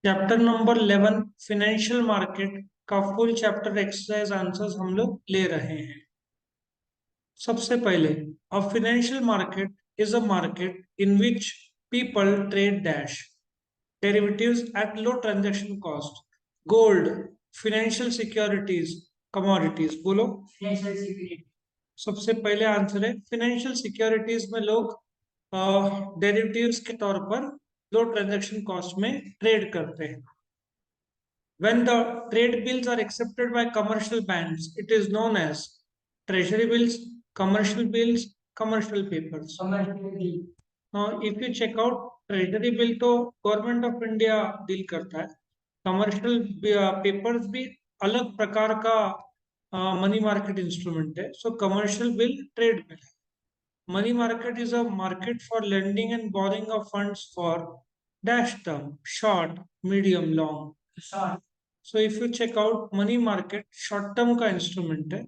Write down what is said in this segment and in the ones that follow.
Chapter number 11 financial market का full chapter exercise answers हम लोग ले रहे हैं। सबसे पहले, a financial market is a market in which people trade dash derivatives at low transaction cost, gold, financial securities, commodities। बोलो। Financial security सबसे पहले आंसर है। फाइनेंशियल सिक्योरिटीज में लोग डेरिवेटिव्स के तौर पर लो ट्रांजैक्शन कॉस्ट में ट्रेड करते हैं। When the trade bills are accepted by commercial banks, it is known as treasury bills, commercial papers. Commercial bill. Now, if you check out treasury bill, तो government of India deal करता है। Commercial papers भी अलग प्रकार का money market instrument है। सो commercial bill trade bill है। Money market is a market for lending and borrowing of funds for dash term, short, medium, long. Short. So if you check out money market, short term का instrument है,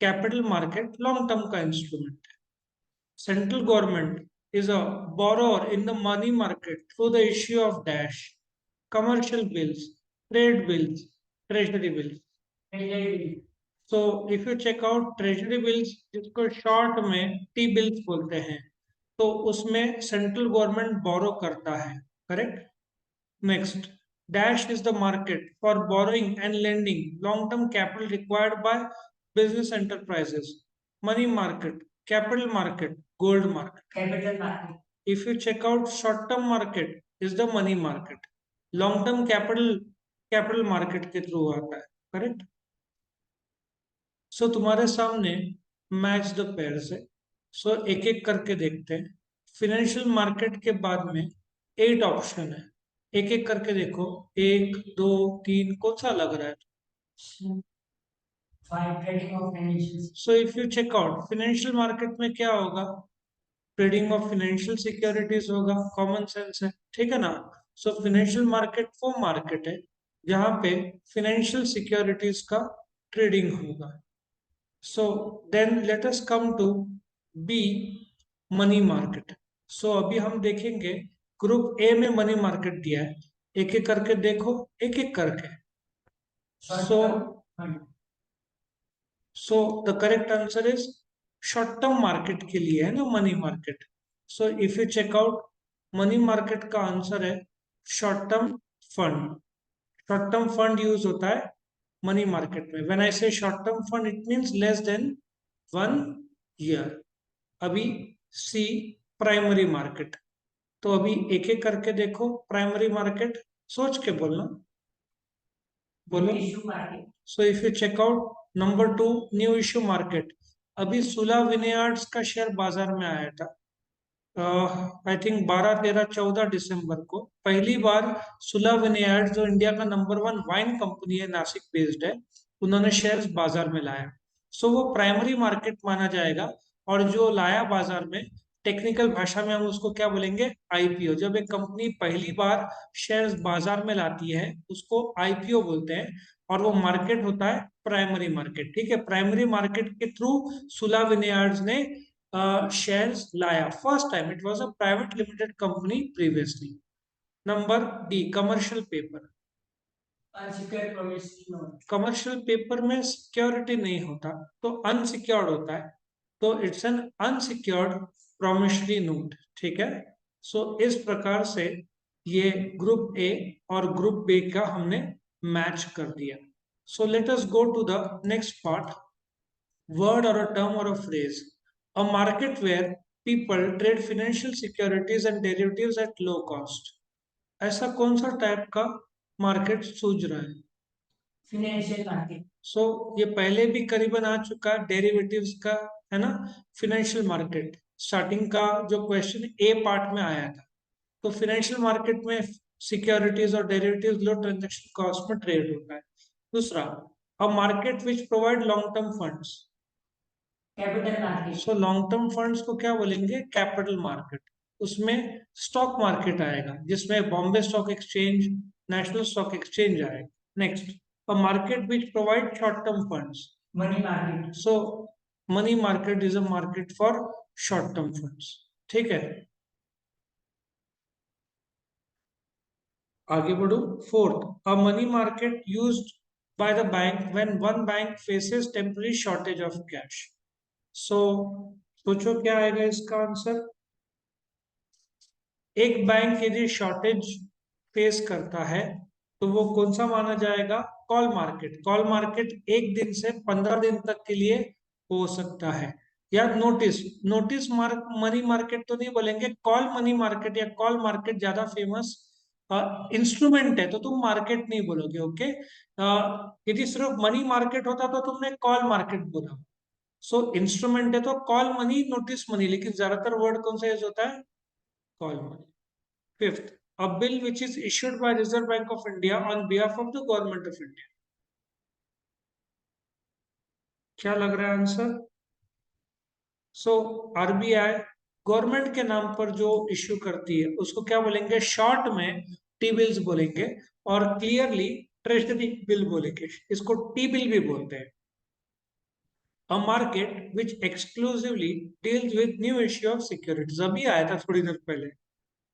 capital market long term का instrument है. Central government is a borrower in the money market through the issue of dash, commercial bills, trade bills, treasury bills. Treasury bills. So if you check out treasury bills, जिसको short में T bills बोलते हैं, तो उसमें central government borrow करता है। Correct. Next, dash is the market for borrowing and lending long term capital required by business enterprises. Money market, capital market, gold market, capital market. If you check out short term market is the money market. Long term capital capital market के through आता है। Correct. सो तुम्हारे सामने match the pairs है। सो एक एक करके देखते हैं। फाइनेंशियल मार्केट के बाद में 8 ऑप्शन है। एक एक करके देखो। 1 2 3 कौन सा लग रहा है? So if you check out financial market में क्या होगा? ट्रेडिंग ऑफ फाइनेंशियल सिक्योरिटीज होगा। कॉमन सेंस है, ठीक है ना। सो फाइनेंशियल मार्केट वो मार्केट है जहां पे फाइनेंशियल सिक्योरिटीज का ट्रेडिंग होगा। So then let us come to B, money market. So अभी हम देखेंगे ग्रुप ए में मनी मार्केट दिया है। एक एक करके देखो, एक एक करके। So so the correct answer is short term market के लिए है ना money market. So if you check out money market का आंसर है short term fund. Short term fund use होता है मनी मार्केट में। When I say short term fund it means less than 1 year. अभी सी, प्राइमरी मार्केट। तो अभी एक एक करके देखो। प्राइमरी मार्केट सोच के बोलना। बोलो। So if you check out number 2, new issue market. अभी सुला विनेयार्ड्स का शेयर बाजार में आया था। आई थिंक 12 13 14 दिसंबर को पहली बार सुला विनेयार्ड, जो इंडिया का नंबर 1 वाइन कंपनी है, नासिक बेस्ड है, उन्होंने शेयर्स बाजार में लाया। सो वो प्राइमरी मार्केट माना जाएगा। और जो लाया बाजार में, टेक्निकल भाषा में हम उसको क्या बोलेंगे? आईपीओ। जब एक कंपनी पहली बार शेयर्स बाजार में लाती है उसको आईपीओ बोलते हैं। और वो मार्केट होता है प्राइमरी मार्केट। ठीक है। प्राइमरी मार्केट के थ्रू सुला विनेयार्ड्स ने shares लाया first time. It was a private limited company previously. Number D, commercial paper. Commercial paper में सिक्योरिटी नहीं होता तो अनसिक्योर्ड होता है। तो it's an unsecured promissory note. ठीक है। सो इस प्रकार से ये ग्रुप ए और ग्रुप बी का हमने मैच कर दिया। So let us go to the next part. Word or a term or a phrase. A market where people trade financial securities and derivatives at low cost. ऐसा कौन सा type का market सूझ रहा है? Financial market. सो ये पहले भी करीबन आ चुका है डेरिवेटिव्स का, है ना। फिनेंशियल मार्केट स्टार्टिंग का जो क्वेश्चन ए पार्ट में आया था। तो फिनेंशियल मार्केट में सिक्योरिटीज और डेरिवेटिव्स लो ट्रांजेक्शन कॉस्ट में ट्रेड होता है। दूसरा, a market which provide long term funds. Capital market. So long term funds को क्या बोलेंगे? Capital market. उसमें स्टॉक मार्केट आएगा जिसमें Bombay stock exchange, national stock exchange आएगा। Next, a market which provide short term funds. Money market. So money market is a market for short term funds. ठीक है। आगे बढ़ो। Fourth, a money market used by the bank when one bank faces temporary shortage of cash. So सोचो क्या आएगा इसका answer. एक bank यदि शॉर्टेज फेस करता है तो वो कौन सा माना जाएगा? Call market. कॉल मार्केट एक दिन से 15 दिन तक के लिए हो सकता है। या नोटिस, नोटिस मनी मार्केट तो नहीं बोलेंगे, कॉल मनी मार्केट या कॉल मार्केट ज्यादा फेमस इंस्ट्रूमेंट है, तो तुम मार्केट नहीं बोलोगे। ओके, यदि सिर्फ मनी मार्केट होता तो तुमने कॉल मार्केट बोला। सो इंस्ट्रूमेंट है तो कॉल मनी, नोटिस मनी, लेकिन ज्यादातर वर्ड कौन सा यूज होता है? Call money. Fifth, a bill which is issued by Reserve Bank of India on behalf of the Government of India. क्या लग रहा है आंसर? सो आरबीआई गवर्नमेंट के नाम पर जो इश्यू करती है उसको क्या बोलेंगे? शॉर्ट में टी बिल्स बोलेंगे और क्लियरली ट्रेजरी बिल बोलेंगे। इसको टी बिल भी बोलते हैं। A market which exclusively deals with new issue of securities। अभी आया था थोड़ी देर पहले।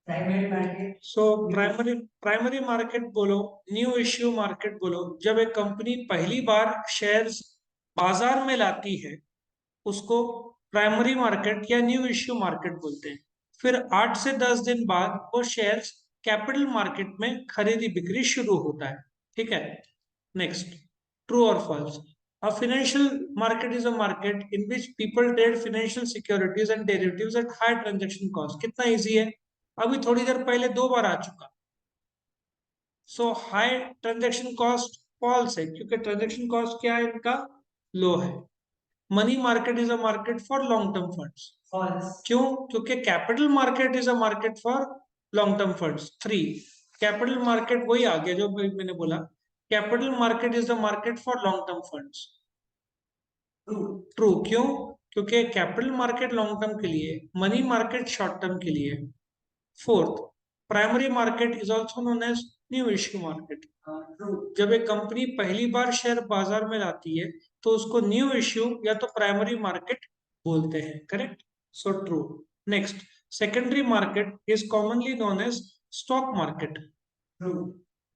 Primary market. So primary market बोलो, न्यू इश्यू मार्केट बोलो, जब एक कंपनी पहली बार शेयर्स बाजार में लाती है उसको प्राइमरी मार्केट या न्यू इश्यू मार्केट बोलते हैं। फिर 8 से 10 दिन बाद वो शेयर्स कैपिटल मार्केट में खरीदी बिक्री शुरू होता है। ठीक है, नेक्स्ट, ट्रू और false. A financial market is a market in which people trade financial securities and derivatives at high transaction cost। कितना इजी है, अभी थोड़ी देर पहले 2 बार आ चुका। So high transaction cost false है, क्योंकि ट्रांजेक्शन कॉस्ट क्या है इनका? लो है। Money market is a market for long term funds. False. क्यों? क्योंकि capital market is a market for long term funds. 3, capital market वही आ गया जो मैंने बोला, capital market is the market for long term funds. True. क्यों? क्योंकि कैपिटल मार्केट लॉन्ग टर्म के लिए, मनी मार्केट शॉर्ट टर्म के लिए। Fourth, primary market is also known as new issue market. जब एक कंपनी पहली बार शेयर बाजार में लाती है तो उसको न्यू इश्यू या तो प्राइमरी मार्केट बोलते हैं। Correct, so true. Next, secondary market is commonly known as stock market.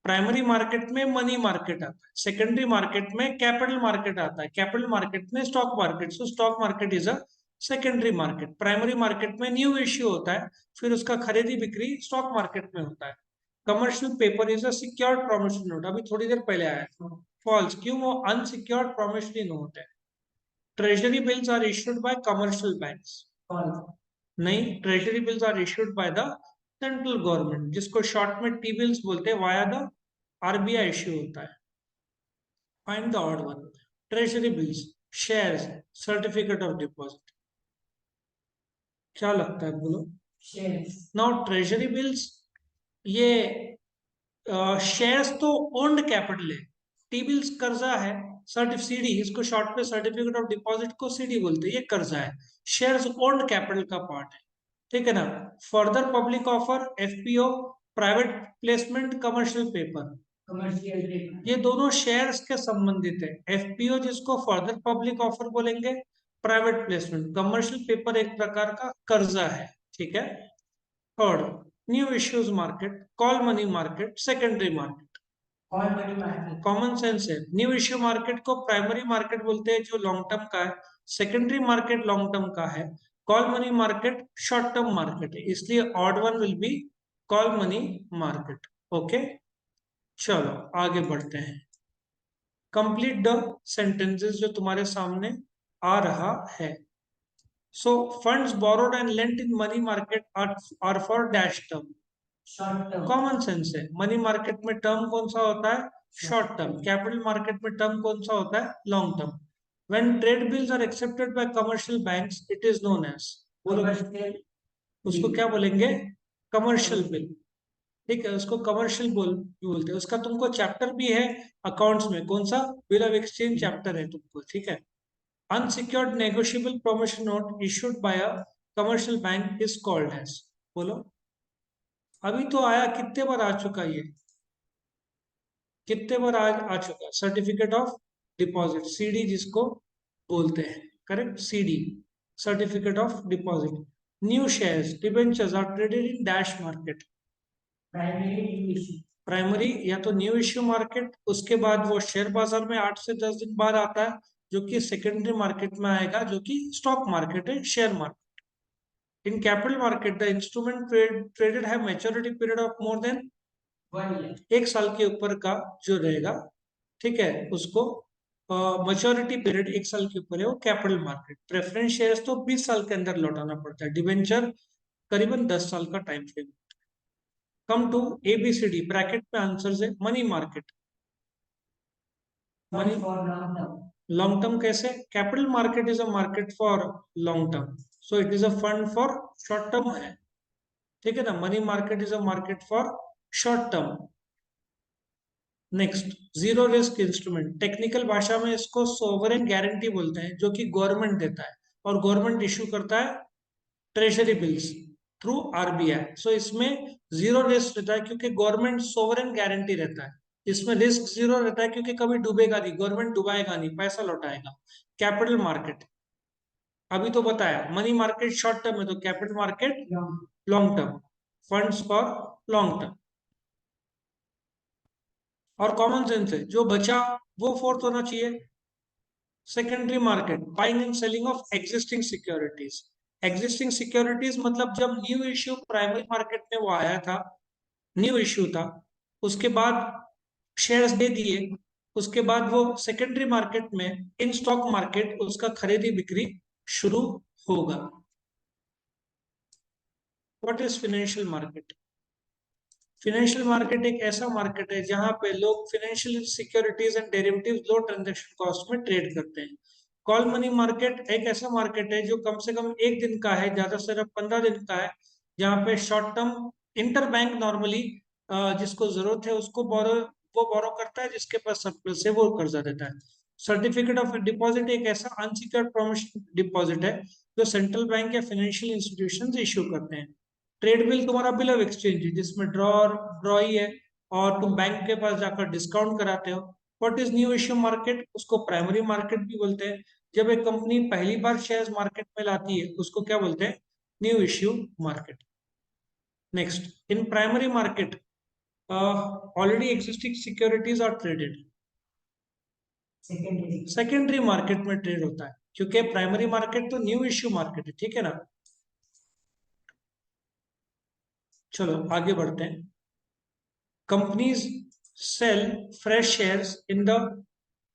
Primary market में मनी मार्केट आता है, सेकेंडरी मार्केट में कैपिटल मार्केट आता है, कैपिटल मार्केट में stock market. So stock market is a secondary market. Primary market में new issue होता है, फिर उसका खरीदी बिक्री स्टॉक मार्केट में होता है। Commercial paper is a secured promissory note. अभी थोड़ी देर पहले आया था। फॉल्स। क्यों? वो अनसिक्योर्ड प्रोमिसरी नोट है। Treasury bills are issued by commercial banks. नहीं, treasury bills are issued by the central government, जिसको शॉर्ट में टी बिल्स बोलते हैं, वाया द आरबीआई इश्यू होता है। Find the odd one. Treasury bills, shares, certificate of deposit. क्या लगता है, बोलो? शेयर्स। नाउ ट्रेजरी बिल्स, ये शेयर्स तो ओन्ड कैपिटल है, टी बिल्स कर्जा है, सीडी, इसको शॉर्ट में सर्टिफिकेट ऑफ डिपॉजिट को सीडी बोलते हैं, ये कर्जा है। शेयर्स ओन्ड कैपिटल का पार्ट है। ठीक है ना? Further public offer, FPO, private placement, commercial paper, ये दोनों शेयर्स के संबंधित है। एफपीओ जिसको फर्दर पब्लिक ऑफर बोलेंगे, प्राइवेट प्लेसमेंट, कमर्शियल पेपर एक प्रकार का कर्जा है। ठीक है। Third, new issues market, call money market, secondary market. Call money market common sense है। न्यू इश्यू मार्केट को प्राइमरी मार्केट बोलते हैं जो लॉन्ग टर्म का है, सेकेंडरी मार्केट लॉन्ग टर्म का है, call money market short term market है, इसलिए odd one will be call money market. Okay, चलो आगे बढ़ते हैं। कंप्लीट द सेंटेंसेस जो तुम्हारे सामने आ रहा है। So funds borrowed and lent in money market are for dash term. Short term. Common sense है। मनी मार्केट में टर्म कौन सा होता है? Short term. कैपिटल मार्केट में टर्म कौन सा होता है? Long term. When trade bills are accepted by commercial banks, it is known as, उसको क्या बोलेंगे? Commercial bill. ठीक है, उसको कमर्शियल बोलते हैं। उसका तुमको चैप्टर भी है अकाउंट्स में, कौन सा? बिल ऑफ एक्सचेंज चैप्टर है तुमको। ठीक है। Unsecured negotiable promissory note issued by a commercial bank is called as, बोलो। अभी तो आया, कितने बार आ चुका ये? कितने बार आ चुका? सर्टिफिकेट ऑफ डिपॉजिट, सीडी जिसको बोलते हैं। Correct, CD, certificate of deposit. New shares, debentures are traded in dash market. Primary new issue. Primary या तो न्यू इश्यू मार्केट, उसके बाद वो शेयर बाजार में 8 से 10 दिन बाद आता है, जो कि सेकेंडरी मार्केट में आएगा, जो कि स्टॉक मार्केट है, share market. In capital market the instrument traded है maturity period of more than 1 year, 1 साल के ऊपर का जो रहेगा, ठीक है, उसको मैच्योरिटी पीरियड 1 साल के ऊपर है, वो कैपिटल मार्केट। प्रेफरेंस शेयर्स तो 20 साल के अंदर लौटाना पड़ता है, डिवेंचर करीबन 10 साल का time frame. Come to ABCD bracket में आंसर है money market. Money long term कैसे? Capital market is a market for long term, so it is a fund for short term है, ठीक है ना। Money market is a market for short term. Next, zero risk instrument, technical भाषा में इसको sovereign guarantee बोलते हैं, जो कि गवर्नमेंट देता है और गवर्नमेंट इश्यू करता है ट्रेजरी बिल्स थ्रू RBI। सो इसमें जीरो रिस्क रहता है, क्योंकि गवर्नमेंट सोवरेन गारंटी रहता है। इसमें रिस्क जीरो रहता है, क्योंकि कभी डूबेगा नहीं, गवर्नमेंट डुबाएगा नहीं, पैसा लौटाएगा। कैपिटल मार्केट अभी तो बताया, मनी मार्केट शॉर्ट टर्म है, तो capital market long term, funds for long term. और कॉमन सेंस है, जो बचा वो फोर्थ होना चाहिए। Secondary market, buying and selling of existing securities. Existing securities मतलब जब न्यू इश्यू प्राइमरी मार्केट में वो आया था, न्यू इश्यू था, उसके बाद शेयर्स दे दिए, उसके बाद वो सेकेंडरी मार्केट में, इन स्टॉक मार्केट, उसका खरीदी बिक्री शुरू होगा। What is financial market? Financial market एक ऐसा मार्केट है जहां पे लोग financial securities and derivatives low transaction cost में ट्रेड करते हैं। कॉल मनी मार्केट एक ऐसा मार्केट है जो कम से कम 1 दिन का है, ज्यादा से ज्यादा 15 दिन का है, जहाँ पे short term inter bank normally जिसको जरूरत है उसको वो बोरो करता है, जिसके पास सरप्लस है वो कर्जा देता है। सर्टिफिकेट ऑफ डिपॉजिट एक ऐसा अनसिक्योर्ड प्रोमिशन डिपॉजिट है जो सेंट्रल बैंक या फाइनेंशियल इंस्टीट्यूशन इश्यू करते हैं। ट्रेड बिल तुम्हारा बिल ऑफ एक्सचेंज है, जिसमें ड्रॉ ही है, और तुम बैंक के पास जाकर डिस्काउंट कराते हो। What is new issue market? उसको प्राइमरी मार्केट भी बोलते हैं। जब एक कंपनी पहली बार शेयर्स मार्केट में लाती है, उसको क्या बोलते हैं? New issue market. Next, in primary market already existing securities are traded. Secondary market में ट्रेड होता है, क्योंकि प्राइमरी मार्केट तो न्यू इश्यू मार्केट है, ठीक है ना। चलो आगे बढ़ते हैं। Companies sell fresh shares in the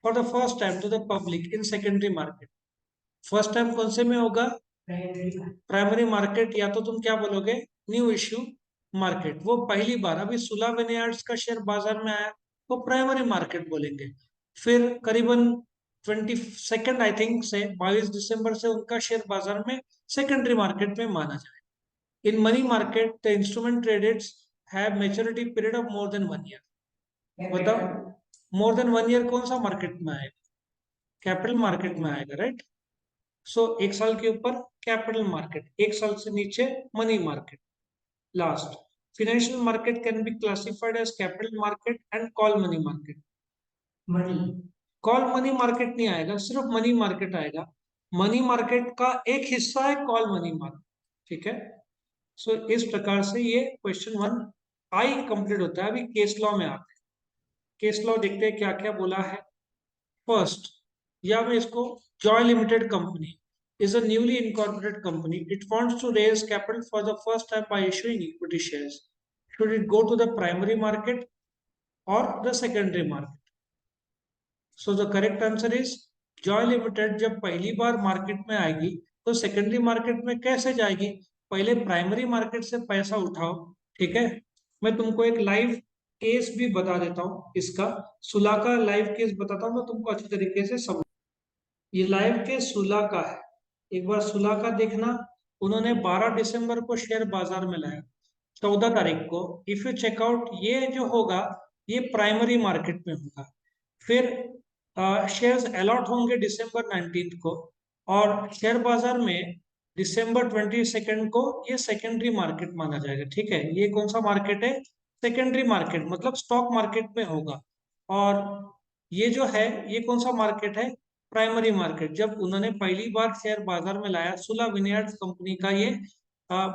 for the first time to the public in secondary market. First time कौन से में होगा? प्राइमरी मार्केट, या तो तुम क्या बोलोगे? New issue market. वो पहली बार, अभी सुला विनयार्ड्स का शेयर बाजार में आया, वो प्राइमरी मार्केट बोलेंगे। फिर करीबन 22 आई थिंक से 22 दिसंबर से उनका शेयर बाजार में सेकेंडरी मार्केट में माना जाए। In money market, the instrument traded have maturity period of more than 1 year. बताओ, मोर देन 1 ईयर कौन सा मार्केट में आएगा? कैपिटल मार्केट में आएगा, राइट। सो 1 साल के ऊपर कैपिटल मार्केट, 1 साल से नीचे money market. Last, financial market can be classified as capital market and call money market. Money call money market नहीं आएगा, सिर्फ मनी मार्केट आएगा। मनी मार्केट का एक हिस्सा है कॉल मनी मार्केट, ठीक है। सो इस प्रकार से ये क्वेश्चन 1 आई कंप्लीट होता है। अभी केस लॉ में आते हैं। केस लॉ देखते हैं क्या क्या बोला है। फर्स्ट, या मैं इसको, Joy limited company is a newly incorporated company. It wants to raise capital for the first time by issuing equity shares. Should it go to the primary market or the secondary market? So the correct answer is Joy limited जब पहली बार market में आएगी तो secondary market में कैसे जाएगी? पहले primary market से पैसा उठाओ, ठीक है। मैं तुमको एक लाइव केस भी बता देता हूँ इसका, सुला का लाइव केस बताता हूँ, मैं तुमको अच्छी तरीके से समझ। ये लाइव केस सुला का है, एक बार सुला का देखना। उन्होंने 12 दिसंबर को शेयर बाजार में लाया, 14 तारीख को। इफ यू चेकआउट, ये जो होगा ये प्राइमरी मार्केट में होगा। फिर शेयर्स अलॉट होंगे दिसंबर 19 को, और शेयर बाजार में दिसंबर 22 को ये सेकेंडरी मार्केट माना जाएगा, ठीक है। ये कौन सा मार्केट है? सेकेंडरी मार्केट, मतलब स्टॉक मार्केट में होगा। और ये जो है ये कौन सा मार्केट है? प्राइमरी मार्केट, जब उन्होंने पहली बार शेयर बाजार में लाया। सुला विनयार्ड्स कंपनी का ये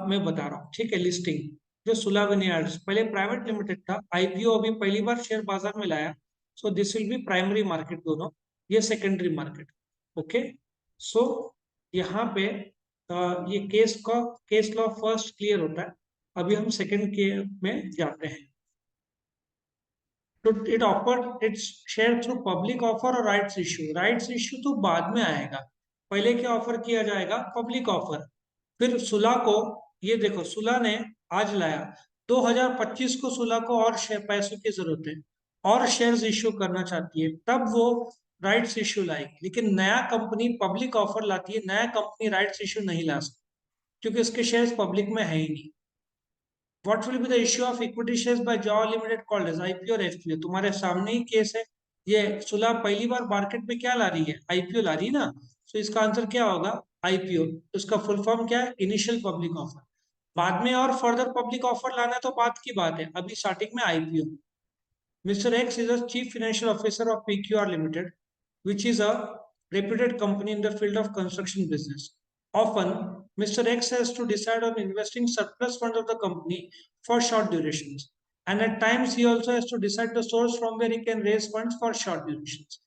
मैं बता रहा हूँ, ठीक है, लिस्टिंग। जो सुला विनयार्ड्स पहले प्राइवेट लिमिटेड था, आईपीओ अभी पहली बार शेयर बाजार में लाया, so this will be primary market दोनों, ये सेकेंडरी मार्केट। ओके, सो यहाँ पे ये केस लॉ फर्स्ट क्लियर होता है। अभी हम सेकंड के में जाते हैं। तो it offer its share through public offer और राइट्स इश्यू। राइट्स इश्यू तो बाद में आएगा, पहले क्या ऑफर किया जाएगा? Public offer. फिर सुला को, ये देखो सुला ने आज लाया, 2025 को सुला को और शेयर पैसों की जरूरत है, और शेयर्स इश्यू करना चाहती है, तब वो राइट्स इश्यू लाएगी। लेकिन नया कंपनी पब्लिक ऑफर लाती है, नया कंपनी राइट्स इश्यू नहीं ला सकती, क्योंकि उसके शेयर्स पब्लिक में है ही नहीं। What will be the issue of equity shares by Jawa Limited called as IPO और FPO? तुम्हारे सामने ही केस है। ये सुलह पहली बार मार्केट में क्या ला रही है? आईपीओ ला रही है ना। तो इसका आंसर क्या होगा? आईपीओ। उसका फुल फॉर्म क्या है? Initial public offer. बाद में और फर्दर पब्लिक ऑफर लाना तो बात की बात है, अभी स्टार्टिंग में IPO. Mr. X is a chief financial officer of PQR Limited, which is a reputed company in the field of construction business. Often, Mr. X has to decide on investing surplus funds of the company for short durations. And at times, he also has to decide the source from where he can raise funds for short durations.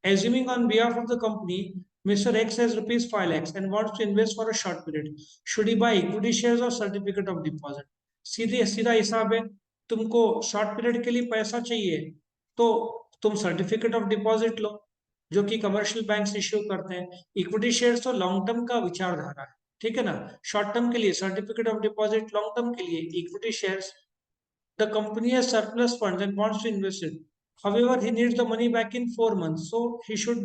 Assuming on behalf of the company, Mr. X has rupees 5 lakhs and wants to invest for a short period. Should he buy equity shares or certificate of deposit? सीधे सीधा हिसाब है, तुमको short period के लिए पैसा चाहिए तो तुम सर्टिफिकेट ऑफ डिपॉजिट लो, जो कि कमर्शियल बैंक इश्यू करते हैं। इक्विटी शेयर्स तो लॉन्ग टर्म का विचारधारा है, ठीक है ना। शॉर्ट टर्म के लिए certificate of deposit, long term के लिए equity shares. The company has surplus funds and wants to invest it. However, he needs the money back in 4 months, so he should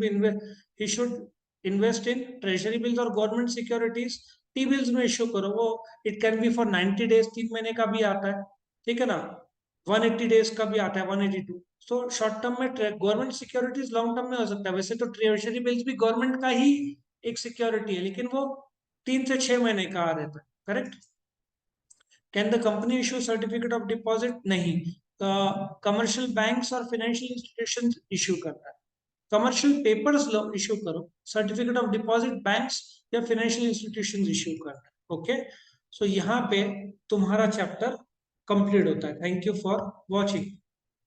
invest in treasury bills or government securities. T bills में issue करो, वो it can be for 90 days, 3 महीने का भी आता है, ठीक है ना। 180 days का भी आता है, 182। सो शॉर्ट टर्म में गवर्नमेंट सिक्योरिटीज, लॉन्ग टर्म में हो सकता है। वैसे तो ट्रेजरी बिल्स भी गवर्नमेंट का ही एक सिक्योरिटी है, लेकिन वो 3 से 6 महीने का आ रहता है, correct. Can the company issue certificate of deposit? नहीं, कमर्शियल बैंक्स और फाइनेंशियल इंस्टीट्यूशन इशू करता है। कमर्शियल पेपर्स लो, इशू करो। सर्टिफिकेट ऑफ डिपॉजिट बैंक्स या फाइनेंशियल इंस्टीट्यूशन इशू करता है। ओके, सो यहाँ पे तुम्हारा चैप्टर कंप्लीट होता है। Thank you for watching.